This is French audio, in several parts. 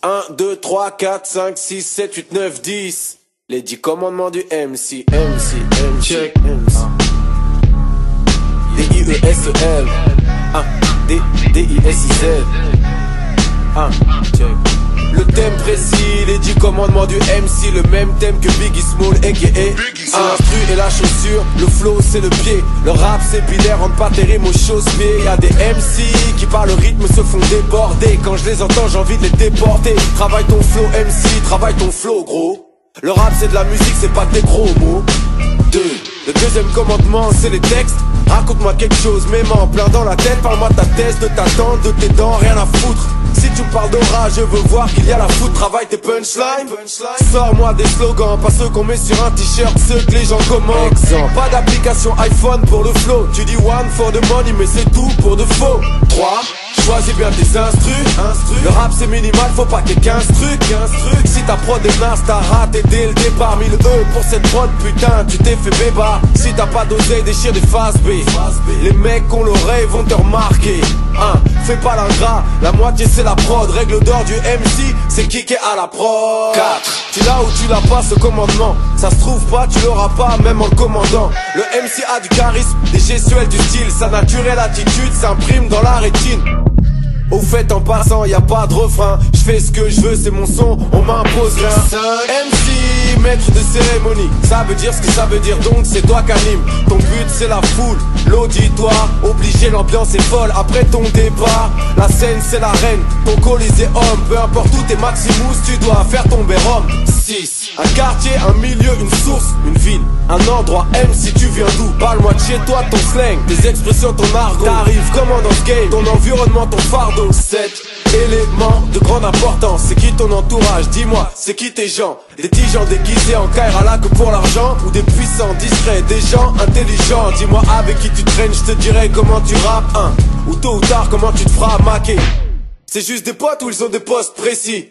1, 2, 3, 4, 5, 6, 7, 8, 9, 10. Les 10 commandements du MC. Check. D-I-E-S-E-L. D-I-S-I-Z. Check. Le thème précis, les 10 commandements du MC. Le même thème que Biggie Small a.k.a. L'instru et la chaussure, le flow c'est le pied. Le rap c'est binaire, rentre pas tes rimes aux chausse-pieds. Y'a des MC qui par le rythme se font déborder. Quand je les entends j'ai envie de les déporter. Travaille ton flow MC, travaille ton flow gros. Le rap c'est de la musique, c'est pas des gros mots. Le deuxième commandement c'est les textes. Raconte-moi quelque chose, mets-moi plein dans la tête. Parle-moi de ta thèse, de ta tante, de tes dents, rien à foutre. Si tu me parles d'aura, je veux voir qu'il y a la foot. Travaille tes punchlines. Sors-moi des slogans, pas ceux qu'on met sur un t-shirt, ceux que les gens commandent. Pas d'application iPhone pour le flow. Tu dis one for the money mais c'est tout pour de faux. 3. Choisis bien tes instrus. Le rap c'est minimal, faut pas qu'il y ait 15 trucs. Si ta prod est naze, t'as raté dès le départ. 1000 E pour cette prod, putain tu t'es fait béba. Si t'as pas d'oseille, déchire des phases B. Les mecs qu'on l'oreille vont te remarquer. Fais pas l'ingrat, la moitié c'est la prod. Règle d'or du MC, c'est kicker à la prod. 4. Tu l'as ou tu l'as pas ce commandement. Ça se trouve pas, tu l'auras pas même en le commandant. Le MC a du charisme, des gestuels du style. Sa naturelle attitude s'imprime dans la rétine. Au fait en passant y a pas de refrain. Je fais ce que je veux, c'est mon son, on m'impose rien. 5. MC, maître de cérémonie. Ça veut dire ce que ça veut dire, donc c'est toi qu'anime. Ton but c'est la foule, l'auditoire. Obligé, l'ambiance est folle après ton départ. La scène c'est la reine, ton colisée homme. Peu importe où t'es Maximus, tu dois faire tomber Rome. 6. Un quartier, un milieu, une source, une ville, un endroit. MC tu viens d'où? Parle-moi de chez toi, ton slang, tes expressions, ton argot. T'arrives comment dans ce game? Ton environnement, ton fardeau. 7. Éléments de grande importance. C'est qui ton entourage? Dis-moi, c'est qui tes gens? Des petits gens déguisés en Kairala que pour l'argent? Ou des puissants, discrets, des gens intelligents? Dis-moi avec qui tu traînes, je te dirai comment tu rappes. Ou tôt ou tard comment tu te feras maquer. C'est juste des potes ou ils ont des postes précis?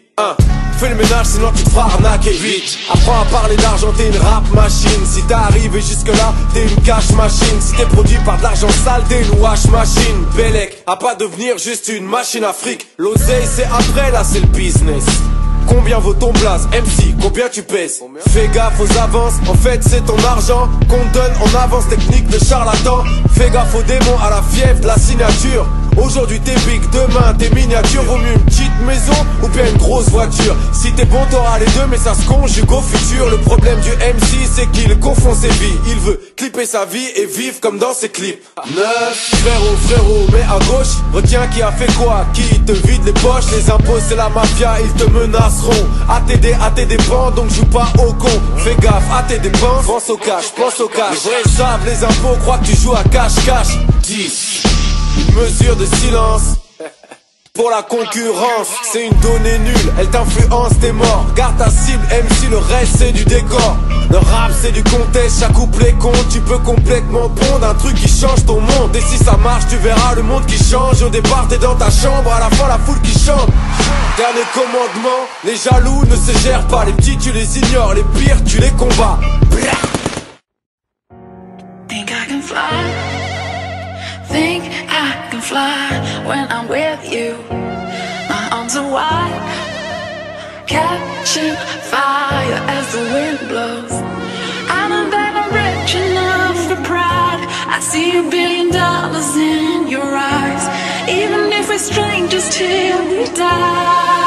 Fais le ménage sinon tu te feras arnaquer. 8. Apprends à parler d'argent, t'es une rap machine. Si t'es arrivé jusque là, t'es une cash machine. Si t'es produit par de l'argent sale, t'es une wash machine. Bellec, à pas devenir juste une machine à fric. L'oseille c'est après, là c'est le business. Combien vaut ton blaze? MC, combien tu pèses? Fais gaffe aux avances, en fait c'est ton argent qu'on te donne en avance, technique de charlatan. Fais gaffe aux démons, à la fièvre de la signature. Aujourd'hui t'es big, demain t'es miniature. Vaut mieux une petite maison ou bien une grosse voiture. Si t'es bon t'auras les deux mais ça se conjugue au futur. Le problème du MC c'est qu'il confond ses vies. Il veut clipper sa vie et vivre comme dans ses clips. 9. Frérot, mais à gauche, retiens qui a fait quoi? Qui te vide les poches? Les impôts c'est la mafia, ils te menaceront. À tes dépens, donc joue pas au con. Fais gaffe à tes dépenses, pense au cash. Les vrais savent les impôts, crois que tu joues à cache-cache. 10. Une mesure de silence pour la concurrence, c'est une donnée nulle, elle t'influence, t'es mort. Garde ta cible, MC, le reste c'est du décor. Le rap c'est du contexte, chaque couplet compte. Tu peux complètement pondre un truc qui change ton monde. Et si ça marche, tu verras le monde qui change. Au départ t'es dans ta chambre, à la fin la foule qui chante. Dernier commandement, les jaloux ne se gèrent pas. Les petits tu les ignores, les pires tu les combats. Think I can fly. Think I can fly when I'm with you. My arms are wide, catching fire as the wind blows. I know that I'm rich enough for pride. I see $1 billion in your eyes. Even if we're strangers till we die.